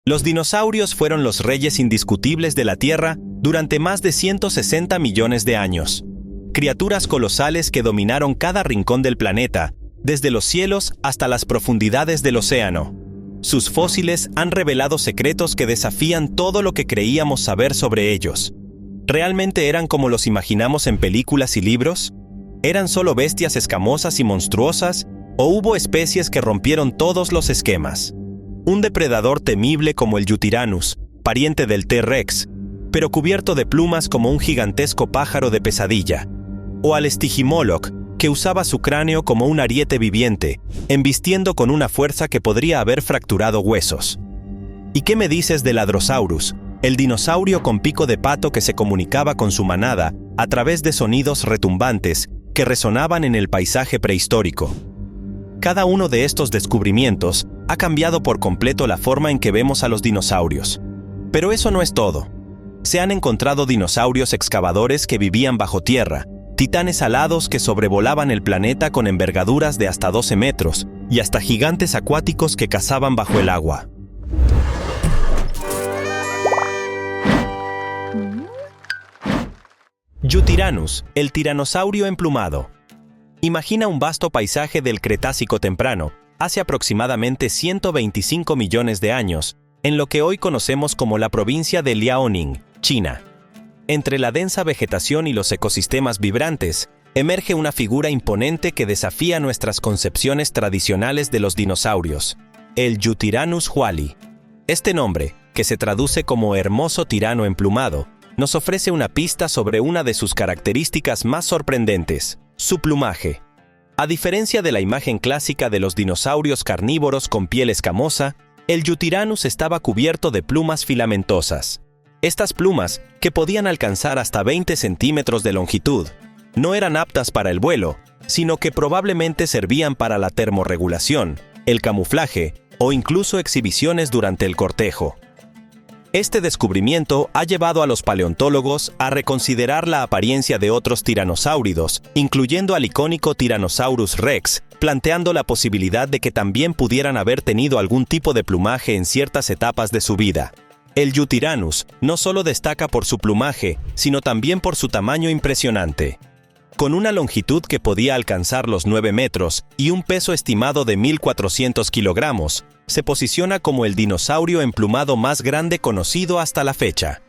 Los dinosaurios fueron los reyes indiscutibles de la Tierra durante más de 160 millones de años. Criaturas colosales que dominaron cada rincón del planeta, desde los cielos hasta las profundidades del océano. Sus fósiles han revelado secretos que desafían todo lo que creíamos saber sobre ellos. ¿Realmente eran como los imaginamos en películas y libros? ¿Eran solo bestias escamosas y monstruosas? ¿O hubo especies que rompieron todos los esquemas? Un depredador temible como el Yutyrannus, pariente del T-Rex, pero cubierto de plumas como un gigantesco pájaro de pesadilla. O al Stygimoloch, que usaba su cráneo como un ariete viviente, embistiendo con una fuerza que podría haber fracturado huesos. ¿Y qué me dices del Hadrosaurus, el dinosaurio con pico de pato que se comunicaba con su manada a través de sonidos retumbantes que resonaban en el paisaje prehistórico? Cada uno de estos descubrimientos ha cambiado por completo la forma en que vemos a los dinosaurios. Pero eso no es todo. Se han encontrado dinosaurios excavadores que vivían bajo tierra, titanes alados que sobrevolaban el planeta con envergaduras de hasta 12 metros, y hasta gigantes acuáticos que cazaban bajo el agua. Yutyrannus, el tiranosaurio emplumado. Imagina un vasto paisaje del Cretácico temprano, hace aproximadamente 125 millones de años, en lo que hoy conocemos como la provincia de Liaoning, China. Entre la densa vegetación y los ecosistemas vibrantes, emerge una figura imponente que desafía nuestras concepciones tradicionales de los dinosaurios, el Yutyrannus huali. Este nombre, que se traduce como hermoso tirano emplumado, nos ofrece una pista sobre una de sus características más sorprendentes: su plumaje. A diferencia de la imagen clásica de los dinosaurios carnívoros con piel escamosa, el Yutyrannus estaba cubierto de plumas filamentosas. Estas plumas, que podían alcanzar hasta 20 centímetros de longitud, no eran aptas para el vuelo, sino que probablemente servían para la termorregulación, el camuflaje o incluso exhibiciones durante el cortejo. Este descubrimiento ha llevado a los paleontólogos a reconsiderar la apariencia de otros tiranosáuridos, incluyendo al icónico Tyrannosaurus rex, planteando la posibilidad de que también pudieran haber tenido algún tipo de plumaje en ciertas etapas de su vida. El Yutyrannus no solo destaca por su plumaje, sino también por su tamaño impresionante. Con una longitud que podía alcanzar los 9 metros y un peso estimado de 1.400 kilogramos, se posiciona como el dinosaurio emplumado más grande conocido hasta la fecha.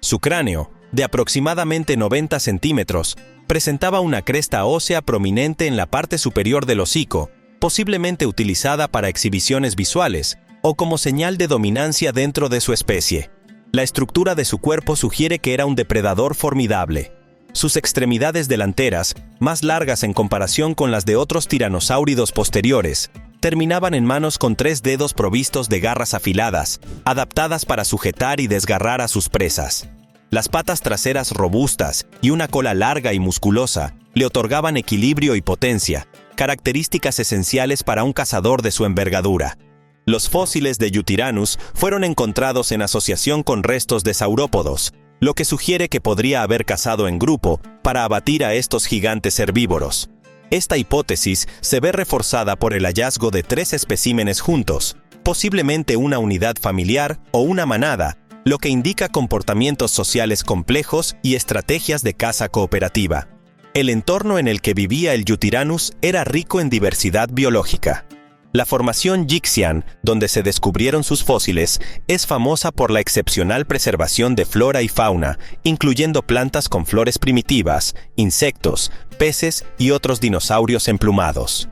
Su cráneo, de aproximadamente 90 centímetros, presentaba una cresta ósea prominente en la parte superior del hocico, posiblemente utilizada para exhibiciones visuales o como señal de dominancia dentro de su especie. La estructura de su cuerpo sugiere que era un depredador formidable. Sus extremidades delanteras, más largas en comparación con las de otros tiranosáuridos posteriores, terminaban en manos con 3 dedos provistos de garras afiladas, adaptadas para sujetar y desgarrar a sus presas. Las patas traseras robustas y una cola larga y musculosa le otorgaban equilibrio y potencia, características esenciales para un cazador de su envergadura. Los fósiles de Yutyrannus fueron encontrados en asociación con restos de saurópodos, lo que sugiere que podría haber cazado en grupo para abatir a estos gigantes herbívoros. Esta hipótesis se ve reforzada por el hallazgo de 3 especímenes juntos, posiblemente una unidad familiar o una manada, lo que indica comportamientos sociales complejos y estrategias de caza cooperativa. El entorno en el que vivía el Yutyrannus era rico en diversidad biológica. La formación Yixian, donde se descubrieron sus fósiles, es famosa por la excepcional preservación de flora y fauna, incluyendo plantas con flores primitivas, insectos, peces y otros dinosaurios emplumados.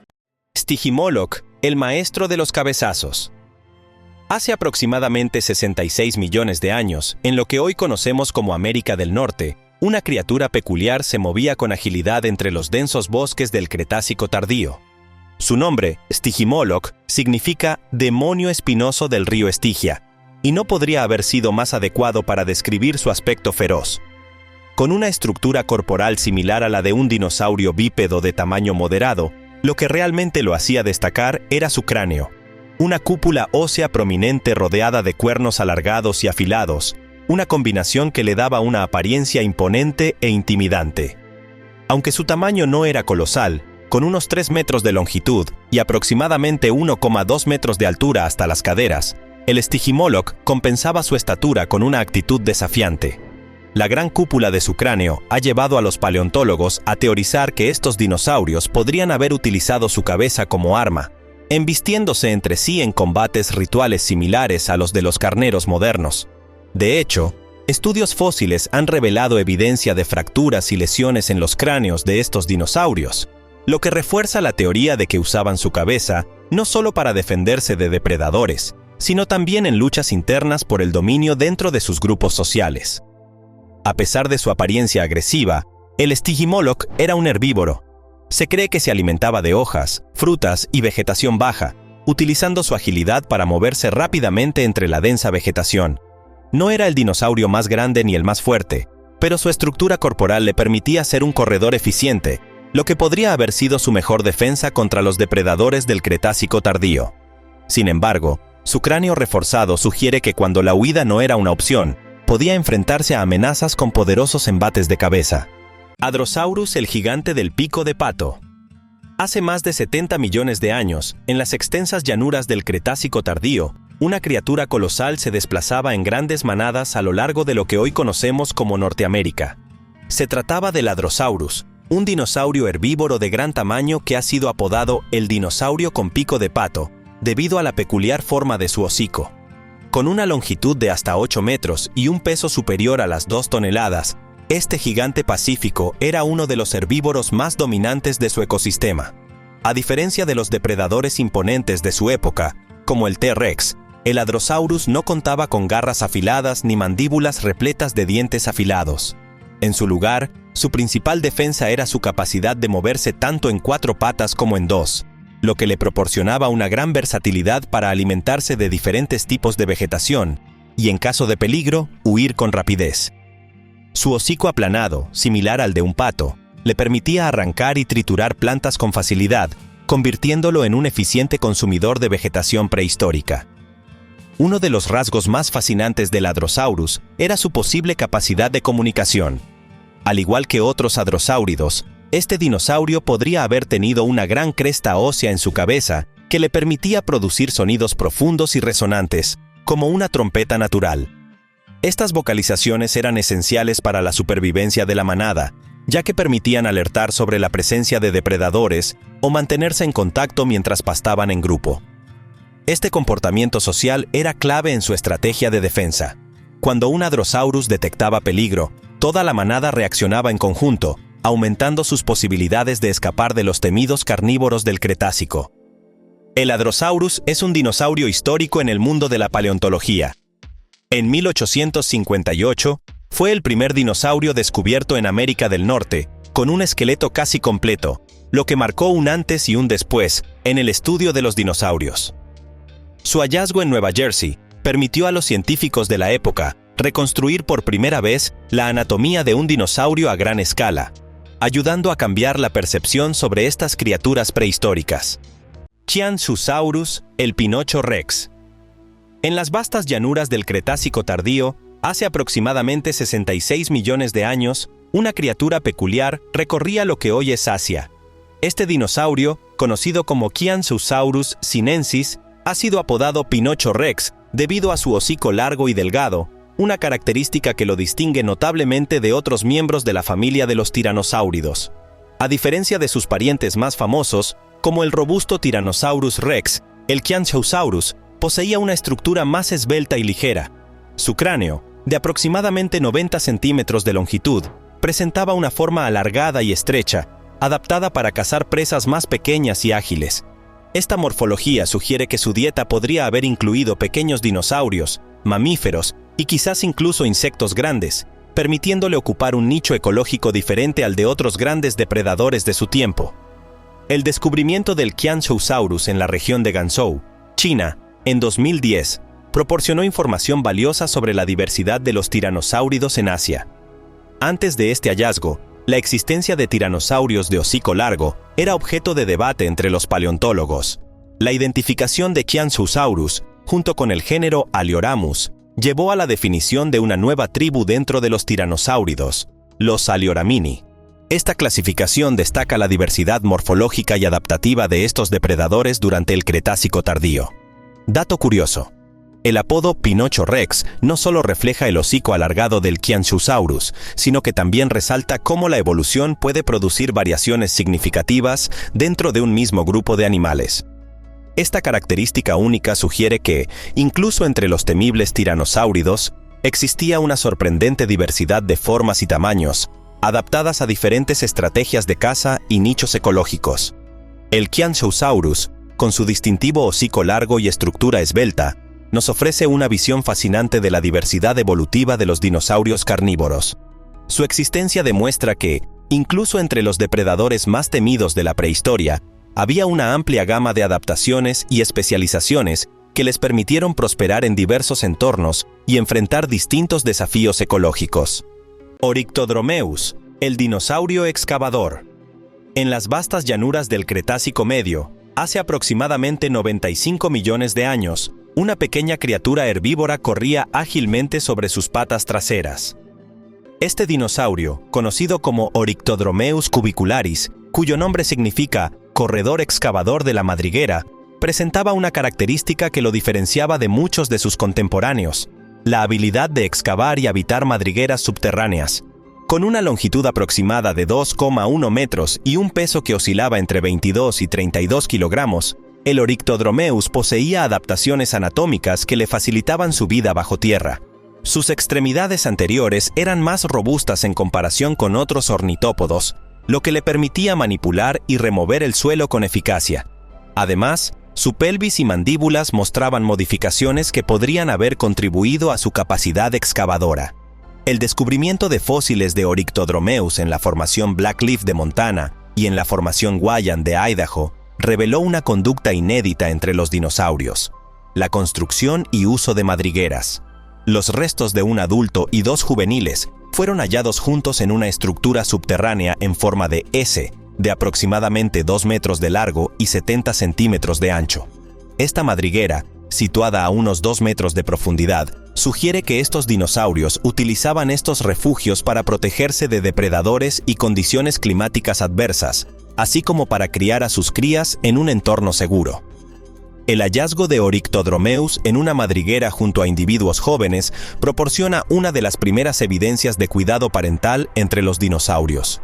Stygimoloch, el maestro de los cabezazos. Hace aproximadamente 66 millones de años, en lo que hoy conocemos como América del Norte, una criatura peculiar se movía con agilidad entre los densos bosques del Cretácico tardío. Su nombre, Stygimoloch, significa demonio espinoso del río Estigia, y no podría haber sido más adecuado para describir su aspecto feroz. Con una estructura corporal similar a la de un dinosaurio bípedo de tamaño moderado, lo que realmente lo hacía destacar era su cráneo. Una cúpula ósea prominente rodeada de cuernos alargados y afilados, una combinación que le daba una apariencia imponente e intimidante. Aunque su tamaño no era colosal, con unos 3 metros de longitud y aproximadamente 1,2 metros de altura hasta las caderas, El Stygimoloch compensaba su estatura con una actitud desafiante. La gran cúpula de su cráneo ha llevado a los paleontólogos a teorizar que estos dinosaurios podrían haber utilizado su cabeza como arma, embistiéndose entre sí en combates rituales similares a los de los carneros modernos. De hecho, estudios fósiles han revelado evidencia de fracturas y lesiones en los cráneos de estos dinosaurios, lo que refuerza la teoría de que usaban su cabeza no solo para defenderse de depredadores, sino también en luchas internas por el dominio dentro de sus grupos sociales. A pesar de su apariencia agresiva, el Stygimoloch era un herbívoro. Se cree que se alimentaba de hojas, frutas y vegetación baja, utilizando su agilidad para moverse rápidamente entre la densa vegetación. No era el dinosaurio más grande ni el más fuerte, pero su estructura corporal le permitía ser un corredor eficiente, lo que podría haber sido su mejor defensa contra los depredadores del Cretácico tardío. Sin embargo, su cráneo reforzado sugiere que cuando la huida no era una opción, podía enfrentarse a amenazas con poderosos embates de cabeza. Hadrosaurus, el gigante del pico de pato. Hace más de 70 millones de años, en las extensas llanuras del Cretácico tardío, una criatura colosal se desplazaba en grandes manadas a lo largo de lo que hoy conocemos como Norteamérica. Se trataba del Hadrosaurus, un dinosaurio herbívoro de gran tamaño que ha sido apodado el dinosaurio con pico de pato, debido a la peculiar forma de su hocico. Con una longitud de hasta 8 metros y un peso superior a las 2 toneladas, este gigante pacífico era uno de los herbívoros más dominantes de su ecosistema. A diferencia de los depredadores imponentes de su época, como el T-Rex, el Hadrosaurus no contaba con garras afiladas ni mandíbulas repletas de dientes afilados. En su lugar, su principal defensa era su capacidad de moverse tanto en 4 patas como en 2, lo que le proporcionaba una gran versatilidad para alimentarse de diferentes tipos de vegetación y, en caso de peligro, huir con rapidez. Su hocico aplanado, similar al de un pato, le permitía arrancar y triturar plantas con facilidad, convirtiéndolo en un eficiente consumidor de vegetación prehistórica. Uno de los rasgos más fascinantes del Hadrosaurus era su posible capacidad de comunicación. Al igual que otros hadrosáuridos, este dinosaurio podría haber tenido una gran cresta ósea en su cabeza que le permitía producir sonidos profundos y resonantes, como una trompeta natural. Estas vocalizaciones eran esenciales para la supervivencia de la manada, ya que permitían alertar sobre la presencia de depredadores o mantenerse en contacto mientras pastaban en grupo. Este comportamiento social era clave en su estrategia de defensa. Cuando un Hadrosaurus detectaba peligro, toda la manada reaccionaba en conjunto, aumentando sus posibilidades de escapar de los temidos carnívoros del Cretácico. El Hadrosaurus es un dinosaurio histórico en el mundo de la paleontología. En 1858, fue el primer dinosaurio descubierto en América del Norte, con un esqueleto casi completo, lo que marcó un antes y un después en el estudio de los dinosaurios. Su hallazgo en Nueva Jersey permitió a los científicos de la época reconstruir por primera vez la anatomía de un dinosaurio a gran escala, ayudando a cambiar la percepción sobre estas criaturas prehistóricas. Qianzhusaurus, el Pinocho Rex. En las vastas llanuras del Cretácico tardío, hace aproximadamente 66 millones de años, una criatura peculiar recorría lo que hoy es Asia. Este dinosaurio, conocido como Qianzhusaurus sinensis, ha sido apodado Pinocho Rex debido a su hocico largo y delgado, una característica que lo distingue notablemente de otros miembros de la familia de los tiranosáuridos. A diferencia de sus parientes más famosos, como el robusto Tyrannosaurus Rex, el Qianzhusaurus poseía una estructura más esbelta y ligera. Su cráneo, de aproximadamente 90 centímetros de longitud, presentaba una forma alargada y estrecha, adaptada para cazar presas más pequeñas y ágiles. Esta morfología sugiere que su dieta podría haber incluido pequeños dinosaurios, mamíferos y quizás incluso insectos grandes, permitiéndole ocupar un nicho ecológico diferente al de otros grandes depredadores de su tiempo. El descubrimiento del Qianzhusaurus en la región de Ganzhou, China, en 2010, proporcionó información valiosa sobre la diversidad de los tiranosáuridos en Asia. Antes de este hallazgo, la existencia de tiranosaurios de hocico largo era objeto de debate entre los paleontólogos. La identificación de Qianzhusaurus, junto con el género Alioramus, llevó a la definición de una nueva tribu dentro de los tiranosáuridos, los Alioramini. Esta clasificación destaca la diversidad morfológica y adaptativa de estos depredadores durante el Cretácico tardío. Dato curioso: El apodo Pinocho Rex no solo refleja el hocico alargado del Quianchusaurus, sino que también resalta cómo la evolución puede producir variaciones significativas dentro de un mismo grupo de animales. Esta característica única sugiere que, incluso entre los temibles tiranosáuridos, existía una sorprendente diversidad de formas y tamaños, adaptadas a diferentes estrategias de caza y nichos ecológicos. El Quianchusaurus, con su distintivo hocico largo y estructura esbelta, nos ofrece una visión fascinante de la diversidad evolutiva de los dinosaurios carnívoros. Su existencia demuestra que, incluso entre los depredadores más temidos de la prehistoria, había una amplia gama de adaptaciones y especializaciones que les permitieron prosperar en diversos entornos y enfrentar distintos desafíos ecológicos. Oryctodromeus, el dinosaurio excavador. En las vastas llanuras del Cretácico Medio, hace aproximadamente 95 millones de años, una pequeña criatura herbívora corría ágilmente sobre sus patas traseras. Este dinosaurio, conocido como Oryctodromeus cubicularis, cuyo nombre significa corredor excavador de la madriguera, presentaba una característica que lo diferenciaba de muchos de sus contemporáneos: la habilidad de excavar y habitar madrigueras subterráneas. Con una longitud aproximada de 2,1 metros y un peso que oscilaba entre 22 y 32 kilogramos, el Oryctodromeus poseía adaptaciones anatómicas que le facilitaban su vida bajo tierra. Sus extremidades anteriores eran más robustas en comparación con otros ornitópodos, lo que le permitía manipular y remover el suelo con eficacia. Además, su pelvis y mandíbulas mostraban modificaciones que podrían haber contribuido a su capacidad excavadora. El descubrimiento de fósiles de Oryctodromeus en la formación Blackleaf de Montana y en la formación Guayan de Idaho reveló una conducta inédita entre los dinosaurios: la construcción y uso de madrigueras. Los restos de un adulto y dos juveniles fueron hallados juntos en una estructura subterránea en forma de S, de aproximadamente 2 metros de largo y 70 centímetros de ancho. Esta madriguera, situada a unos 2 metros de profundidad, sugiere que estos dinosaurios utilizaban estos refugios para protegerse de depredadores y condiciones climáticas adversas, así como para criar a sus crías en un entorno seguro. El hallazgo de Oryctodromeus en una madriguera junto a individuos jóvenes proporciona una de las primeras evidencias de cuidado parental entre los dinosaurios.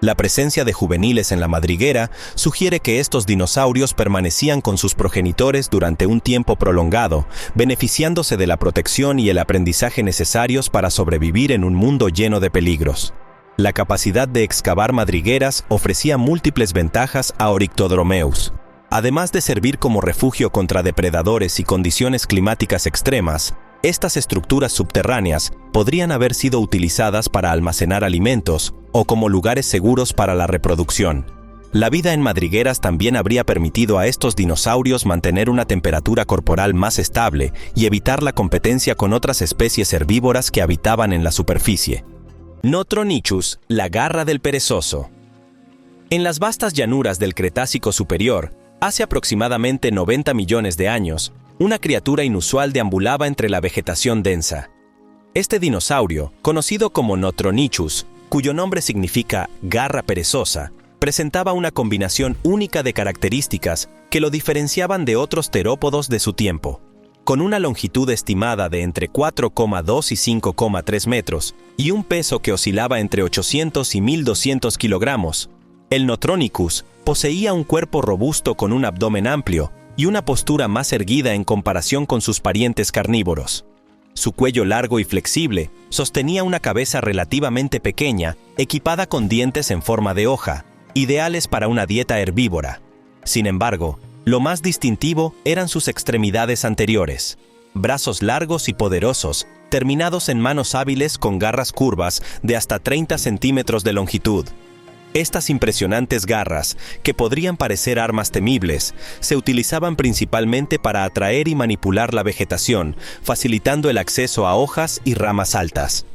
La presencia de juveniles en la madriguera sugiere que estos dinosaurios permanecían con sus progenitores durante un tiempo prolongado, beneficiándose de la protección y el aprendizaje necesarios para sobrevivir en un mundo lleno de peligros. La capacidad de excavar madrigueras ofrecía múltiples ventajas a Oryctodromeus. Además de servir como refugio contra depredadores y condiciones climáticas extremas, estas estructuras subterráneas podrían haber sido utilizadas para almacenar alimentos o como lugares seguros para la reproducción. La vida en madrigueras también habría permitido a estos dinosaurios mantener una temperatura corporal más estable y evitar la competencia con otras especies herbívoras que habitaban en la superficie. Notronichus, la garra del perezoso. En las vastas llanuras del Cretácico Superior, hace aproximadamente 90 millones de años, una criatura inusual deambulaba entre la vegetación densa. Este dinosaurio, conocido como Notronichus, cuyo nombre significa garra perezosa, presentaba una combinación única de características que lo diferenciaban de otros terópodos de su tiempo. Con una longitud estimada de entre 4,2 y 5,3 metros y un peso que oscilaba entre 800 y 1200 kilogramos, el Notronicus poseía un cuerpo robusto con un abdomen amplio y una postura más erguida en comparación con sus parientes carnívoros. Su cuello largo y flexible sostenía una cabeza relativamente pequeña, equipada con dientes en forma de hoja, ideales para una dieta herbívora. Sin embargo, lo más distintivo eran sus extremidades anteriores, brazos largos y poderosos, terminados en manos hábiles con garras curvas de hasta 30 centímetros de longitud. Estas impresionantes garras, que podrían parecer armas temibles, se utilizaban principalmente para atraer y manipular la vegetación, facilitando el acceso a hojas y ramas altas.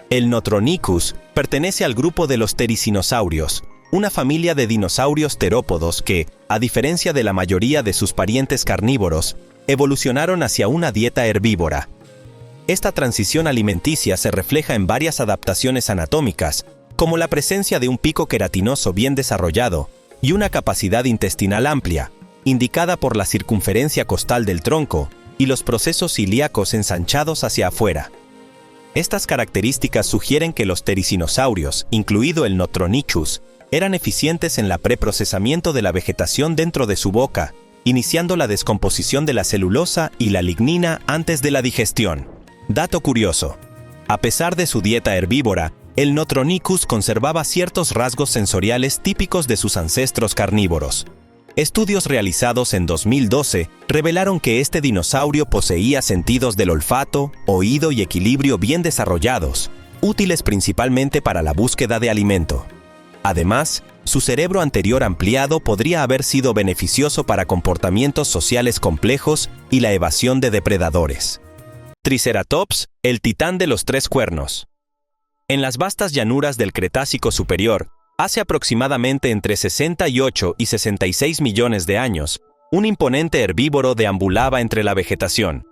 El Notronicus pertenece al grupo de los tericinosaurios, una familia de dinosaurios terópodos que, a diferencia de la mayoría de sus parientes carnívoros, evolucionaron hacia una dieta herbívora. Esta transición alimenticia se refleja en varias adaptaciones anatómicas, como la presencia de un pico queratinoso bien desarrollado y una capacidad intestinal amplia, indicada por la circunferencia costal del tronco, y los procesos ilíacos ensanchados hacia afuera. Estas características sugieren que los ptericinosaurios, incluido el Notronychus, eran eficientes en la preprocesamiento de la vegetación dentro de su boca, iniciando la descomposición de la celulosa y la lignina antes de la digestión. Dato curioso: a pesar de su dieta herbívora, el Notronychus conservaba ciertos rasgos sensoriales típicos de sus ancestros carnívoros. Estudios realizados en 2012 revelaron que este dinosaurio poseía sentidos del olfato, oído y equilibrio bien desarrollados, útiles principalmente para la búsqueda de alimento. Además, su cerebro anterior ampliado podría haber sido beneficioso para comportamientos sociales complejos y la evasión de depredadores. Triceratops, el titán de los tres cuernos. En las vastas llanuras del Cretácico superior, hace aproximadamente entre 68 y 66 millones de años, un imponente herbívoro deambulaba entre la vegetación.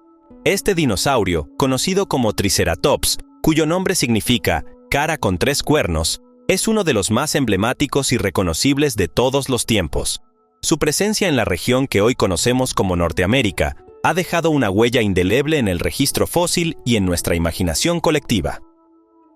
Este dinosaurio, conocido como Triceratops, cuyo nombre significa cara con tres cuernos, es uno de los más emblemáticos y reconocibles de todos los tiempos. Su presencia en la región que hoy conocemos como Norteamérica ha dejado una huella indeleble en el registro fósil y en nuestra imaginación colectiva.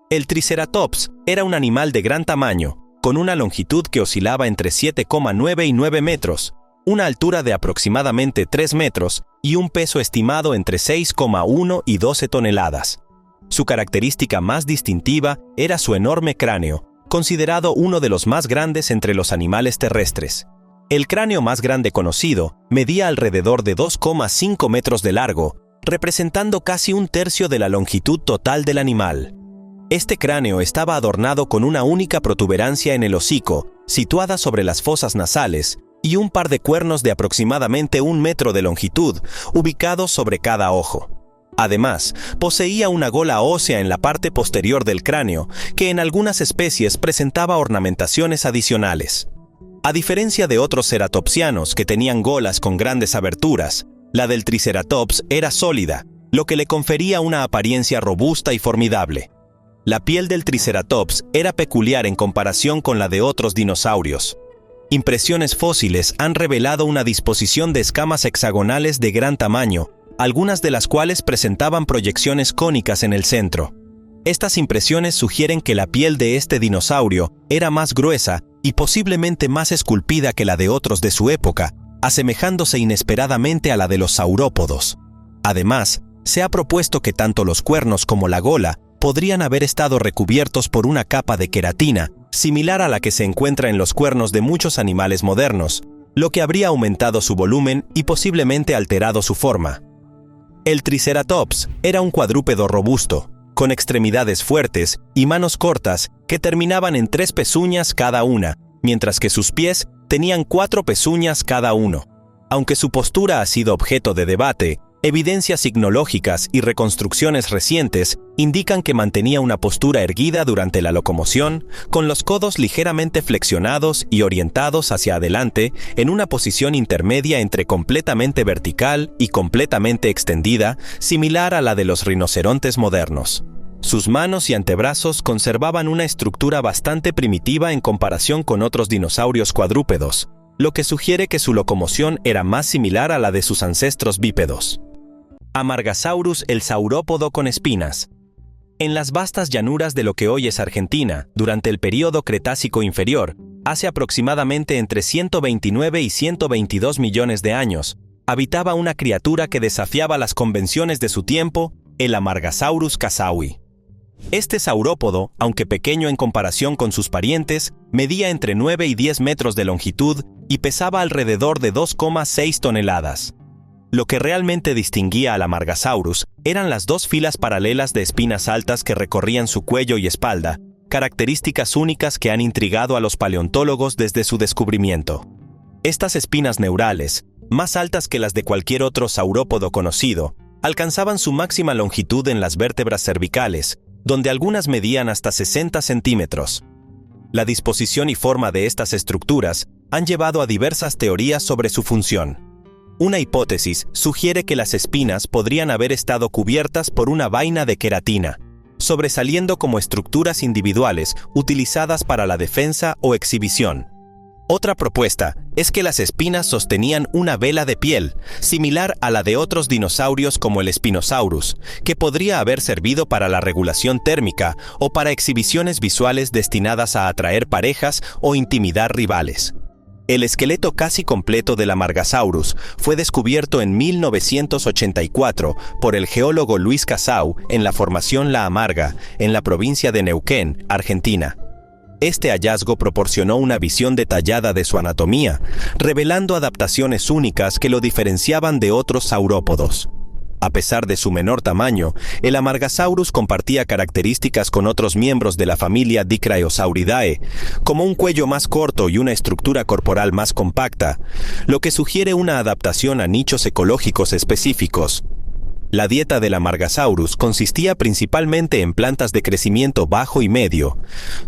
El Triceratops era un animal de gran tamaño, con una longitud que oscilaba entre 7,9 y 9 metros, una altura de aproximadamente 3 metros y un peso estimado entre 6,1 y 12 toneladas. Su característica más distintiva era su enorme cráneo, considerado uno de los más grandes entre los animales terrestres. El cráneo más grande conocido medía alrededor de 2,5 metros de largo, representando casi un tercio de la longitud total del animal. Este cráneo estaba adornado con una única protuberancia en el hocico, situada sobre las fosas nasales, y un par de cuernos de aproximadamente 1 metro de longitud, ubicados sobre cada ojo. Además, poseía una gola ósea en la parte posterior del cráneo, que en algunas especies presentaba ornamentaciones adicionales. A diferencia de otros ceratopsianos que tenían golas con grandes aberturas, la del Triceratops era sólida, lo que le confería una apariencia robusta y formidable. La piel del Triceratops era peculiar en comparación con la de otros dinosaurios. Impresiones fósiles han revelado una disposición de escamas hexagonales de gran tamaño, algunas de las cuales presentaban proyecciones cónicas en el centro. Estas impresiones sugieren que la piel de este dinosaurio era más gruesa y posiblemente más esculpida que la de otros de su época, asemejándose inesperadamente a la de los saurópodos. Además, se ha propuesto que tanto los cuernos como la gola podrían haber estado recubiertos por una capa de queratina, similar a la que se encuentra en los cuernos de muchos animales modernos, lo que habría aumentado su volumen y posiblemente alterado su forma. El Triceratops era un cuadrúpedo robusto, con extremidades fuertes y manos cortas que terminaban en 3 pezuñas cada una, mientras que sus pies tenían 4 pezuñas cada uno. Aunque su postura ha sido objeto de debate, evidencias signologicas y reconstrucciones recientes indican que mantenía una postura erguida durante la locomoción, con los codos ligeramente flexionados y orientados hacia adelante en una posición intermedia entre completamente vertical y completamente extendida, similar a la de los rinocerontes modernos. Sus manos y antebrazos conservaban una estructura bastante primitiva en comparación con otros dinosaurios cuadrúpedos, lo que sugiere que su locomoción era más similar a la de sus ancestros bípedos. Amargasaurus, el saurópodo con espinas. En las vastas llanuras de lo que hoy es Argentina, durante el período Cretácico inferior, hace aproximadamente entre 129 y 122 millones de años, habitaba una criatura que desafiaba las convenciones de su tiempo, el Amargasaurus casaui. Este saurópodo, aunque pequeño en comparación con sus parientes, medía entre 9 y 10 metros de longitud y pesaba alrededor de 2,6 toneladas. Lo que realmente distinguía al Amargasaurus eran las 2 filas paralelas de espinas altas que recorrían su cuello y espalda, características únicas que han intrigado a los paleontólogos desde su descubrimiento. Estas espinas neurales, más altas que las de cualquier otro saurópodo conocido, alcanzaban su máxima longitud en las vértebras cervicales, donde algunas medían hasta 60 centímetros. La disposición y forma de estas estructuras han llevado a diversas teorías sobre su función. Una hipótesis sugiere que las espinas podrían haber estado cubiertas por una vaina de queratina, sobresaliendo como estructuras individuales utilizadas para la defensa o exhibición. Otra propuesta es que las espinas sostenían una vela de piel, similar a la de otros dinosaurios como el Spinosaurus, que podría haber servido para la regulación térmica o para exhibiciones visuales destinadas a atraer parejas o intimidar rivales. El esqueleto casi completo del Amargasaurus fue descubierto en 1984 por el geólogo Luis Casau en la Formación La Amarga, en la provincia de Neuquén, Argentina. Este hallazgo proporcionó una visión detallada de su anatomía, revelando adaptaciones únicas que lo diferenciaban de otros saurópodos. A pesar de su menor tamaño, el Amargasaurus compartía características con otros miembros de la familia Dicraeosauridae, como un cuello más corto y una estructura corporal más compacta, lo que sugiere una adaptación a nichos ecológicos específicos. La dieta del Amargasaurus consistía principalmente en plantas de crecimiento bajo y medio.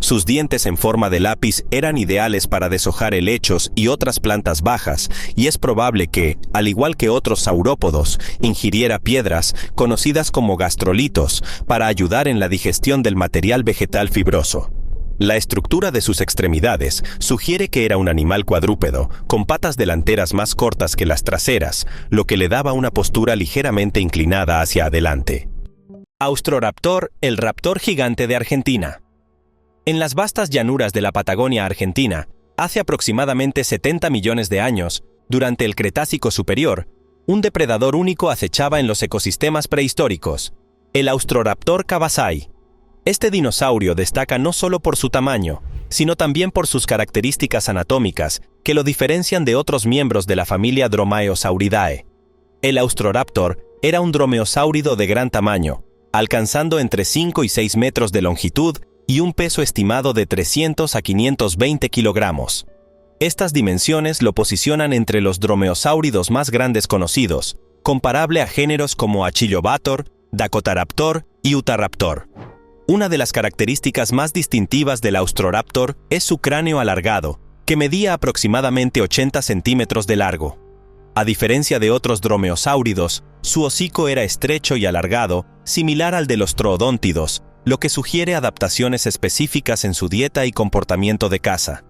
Sus dientes en forma de lápiz eran ideales para deshojar helechos y otras plantas bajas, y es probable que, al igual que otros saurópodos, ingiriera piedras, conocidas como gastrolitos, para ayudar en la digestión del material vegetal fibroso. La estructura de sus extremidades sugiere que era un animal cuadrúpedo, con patas delanteras más cortas que las traseras, lo que le daba una postura ligeramente inclinada hacia adelante. Austroraptor, el raptor gigante de Argentina. En las vastas llanuras de la Patagonia argentina, hace aproximadamente 70 millones de años, durante el Cretácico superior, un depredador único acechaba en los ecosistemas prehistóricos, el Austroraptor cabasai. Este dinosaurio destaca no solo por su tamaño, sino también por sus características anatómicas que lo diferencian de otros miembros de la familia Dromaeosauridae. El Austroraptor era un dromeosáurido de gran tamaño, alcanzando entre 5 y 6 metros de longitud y un peso estimado de 300 a 520 kilogramos. Estas dimensiones lo posicionan entre los dromeosáuridos más grandes conocidos, comparable a géneros como Achillobator, Dakotaraptor y Utahraptor. Una de las características más distintivas del Austroraptor es su cráneo alargado, que medía aproximadamente 80 centímetros de largo. A diferencia de otros dromeosáuridos, su hocico era estrecho y alargado, similar al de los troodóntidos, lo que sugiere adaptaciones específicas en su dieta y comportamiento de caza.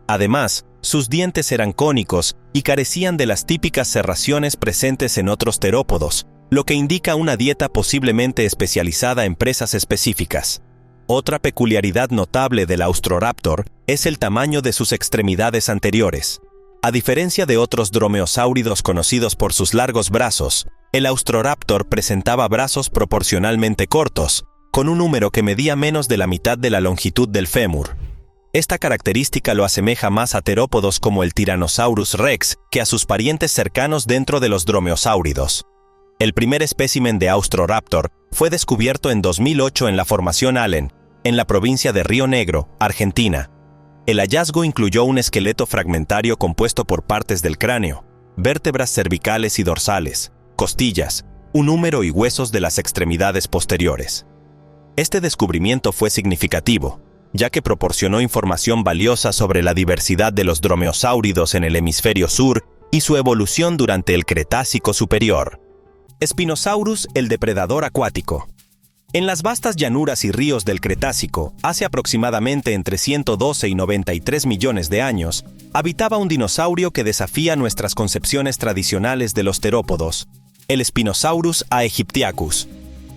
Además, sus dientes eran cónicos y carecían de las típicas serraciones presentes en otros terópodos, lo que indica una dieta posiblemente especializada en presas específicas. Otra peculiaridad notable del Austroraptor es el tamaño de sus extremidades anteriores. A diferencia de otros dromeosáuridos conocidos por sus largos brazos, el Austroraptor presentaba brazos proporcionalmente cortos, con un húmero que medía menos de la mitad de la longitud del fémur. Esta característica lo asemeja más a terópodos como el Tyrannosaurus rex que a sus parientes cercanos dentro de los dromeosáuridos. El primer espécimen de Austroraptor fue descubierto en 2008 en la Formación Allen, en la provincia de Río Negro, Argentina. El hallazgo incluyó un esqueleto fragmentario compuesto por partes del cráneo, vértebras cervicales y dorsales, costillas, un húmero y huesos de las extremidades posteriores. Este descubrimiento fue significativo, ya que proporcionó información valiosa sobre la diversidad de los dromeosáuridos en el hemisferio sur y su evolución durante el Cretácico superior. Spinosaurus, el depredador acuático. En las vastas llanuras y ríos del Cretácico, hace aproximadamente entre 112 y 93 millones de años, habitaba un dinosaurio que desafía nuestras concepciones tradicionales de los terópodos, el Spinosaurus aegyptiacus.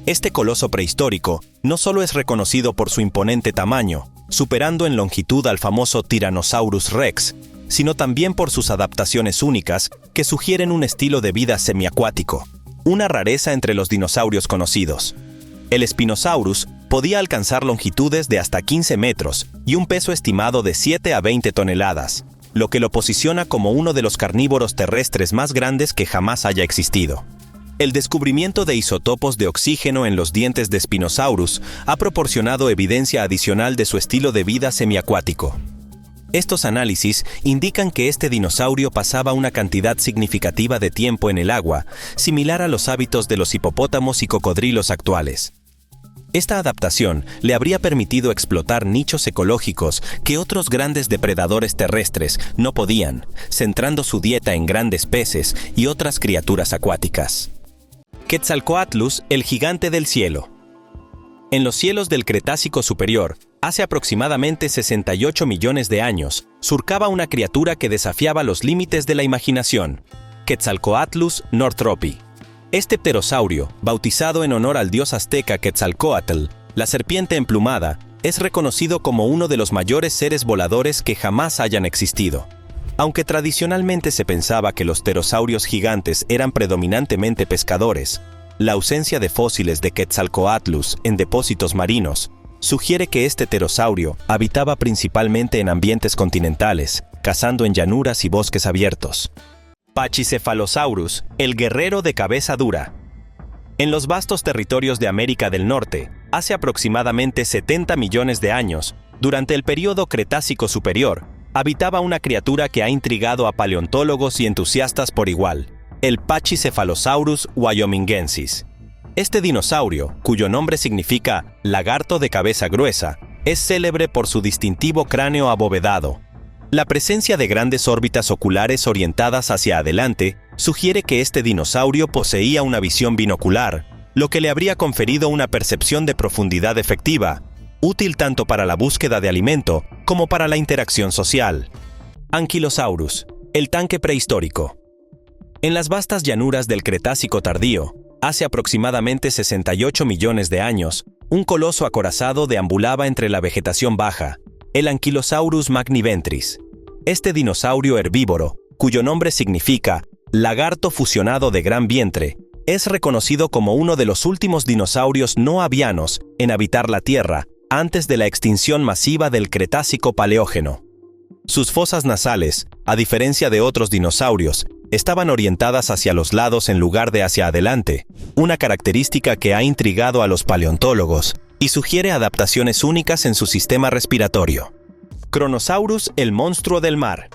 Este coloso prehistórico no solo es reconocido por su imponente tamaño, superando en longitud al famoso Tyrannosaurus rex, sino también por sus adaptaciones únicas que sugieren un estilo de vida semiacuático, una rareza entre los dinosaurios conocidos. El Spinosaurus podía alcanzar longitudes de hasta 15 metros y un peso estimado de 7 a 20 toneladas, lo que lo posiciona como uno de los carnívoros terrestres más grandes que jamás haya existido. El descubrimiento de isótopos de oxígeno en los dientes de Spinosaurus ha proporcionado evidencia adicional de su estilo de vida semiacuático. Estos análisis indican que este dinosaurio pasaba una cantidad significativa de tiempo en el agua, similar a los hábitos de los hipopótamos y cocodrilos actuales. Esta adaptación le habría permitido explotar nichos ecológicos que otros grandes depredadores terrestres no podían, centrando su dieta en grandes peces y otras criaturas acuáticas. Quetzalcoatlus, el gigante del cielo. En los cielos del Cretácico superior, Hace aproximadamente 68 millones de años, surcaba una criatura que desafiaba los límites de la imaginación, Quetzalcoatlus northropi. Este pterosaurio, bautizado en honor al dios azteca Quetzalcóatl, la serpiente emplumada, es reconocido como uno de los mayores seres voladores que jamás hayan existido. Aunque tradicionalmente se pensaba que los pterosaurios gigantes eran predominantemente pescadores, la ausencia de fósiles de Quetzalcoatlus en depósitos marinos sugiere que este pterosaurio habitaba principalmente en ambientes continentales, cazando en llanuras y bosques abiertos. Pachycephalosaurus, el guerrero de cabeza dura. En los vastos territorios de América del Norte, hace aproximadamente 70 millones de años, durante el período Cretácico Superior, habitaba una criatura que ha intrigado a paleontólogos y entusiastas por igual, el Pachycephalosaurus wyomingensis. Este dinosaurio, cuyo nombre significa lagarto de cabeza gruesa, es célebre por su distintivo cráneo abovedado. La presencia de grandes órbitas oculares orientadas hacia adelante sugiere que este dinosaurio poseía una visión binocular, lo que le habría conferido una percepción de profundidad efectiva, útil tanto para la búsqueda de alimento como para la interacción social. Ankylosaurus, el tanque prehistórico. En las vastas llanuras del Cretácico tardío, hace aproximadamente 68 millones de años, un coloso acorazado deambulaba entre la vegetación baja, el Ankylosaurus magniventris. Este dinosaurio herbívoro, cuyo nombre significa lagarto fusionado de gran vientre, es reconocido como uno de los últimos dinosaurios no avianos en habitar la Tierra antes de la extinción masiva del Cretácico Paleógeno. Sus fosas nasales, a diferencia de otros dinosaurios, estaban orientadas hacia los lados en lugar de hacia adelante, una característica que ha intrigado a los paleontólogos y sugiere adaptaciones únicas en su sistema respiratorio. Kronosaurus, el monstruo del mar.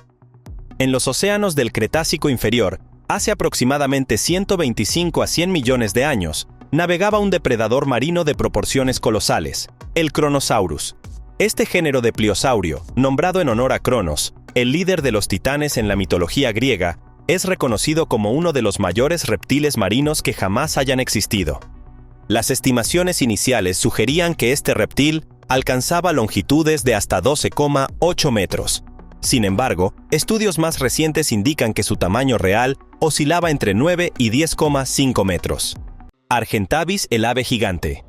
En los océanos del Cretácico inferior, hace aproximadamente 125 a 100 millones de años, navegaba un depredador marino de proporciones colosales, el Kronosaurus. Este género de pliosaurio, nombrado en honor a Cronos, el líder de los titanes en la mitología griega, es reconocido como uno de los mayores reptiles marinos que jamás hayan existido. Las estimaciones iniciales sugerían que este reptil alcanzaba longitudes de hasta 12,8 metros. Sin embargo, estudios más recientes indican que su tamaño real oscilaba entre 9 y 10,5 metros. Argentavis, el ave gigante.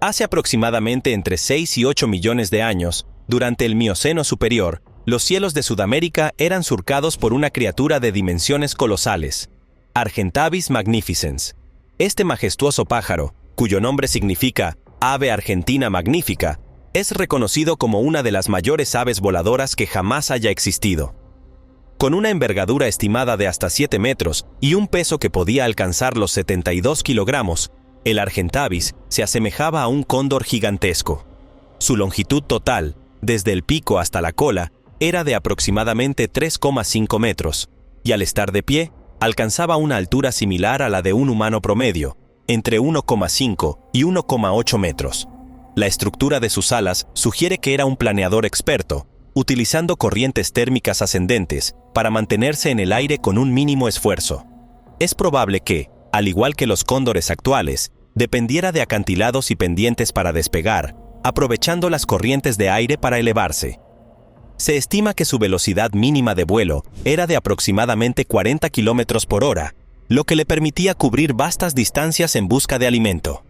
Hace aproximadamente entre 6 y 8 millones de años, durante el Mioceno superior, los cielos de Sudamérica eran surcados por una criatura de dimensiones colosales, Argentavis magnificens. Este majestuoso pájaro, cuyo nombre significa ave argentina magnífica, es reconocido como una de las mayores aves voladoras que jamás haya existido. Con una envergadura estimada de hasta 7 metros y un peso que podía alcanzar los 72 kilogramos, el Argentavis se asemejaba a un cóndor gigantesco. Su longitud total, desde el pico hasta la cola, era de aproximadamente 3,5 metros, y al estar de pie, alcanzaba una altura similar a la de un humano promedio, entre 1,5 y 1,8 metros. La estructura de sus alas sugiere que era un planeador experto, utilizando corrientes térmicas ascendentes para mantenerse en el aire con un mínimo esfuerzo. Es probable que, al igual que los cóndores actuales, dependiera de acantilados y pendientes para despegar, aprovechando las corrientes de aire para elevarse. Se estima que su velocidad mínima de vuelo era de aproximadamente 40 km por hora, lo que le permitía cubrir vastas distancias en busca de alimento.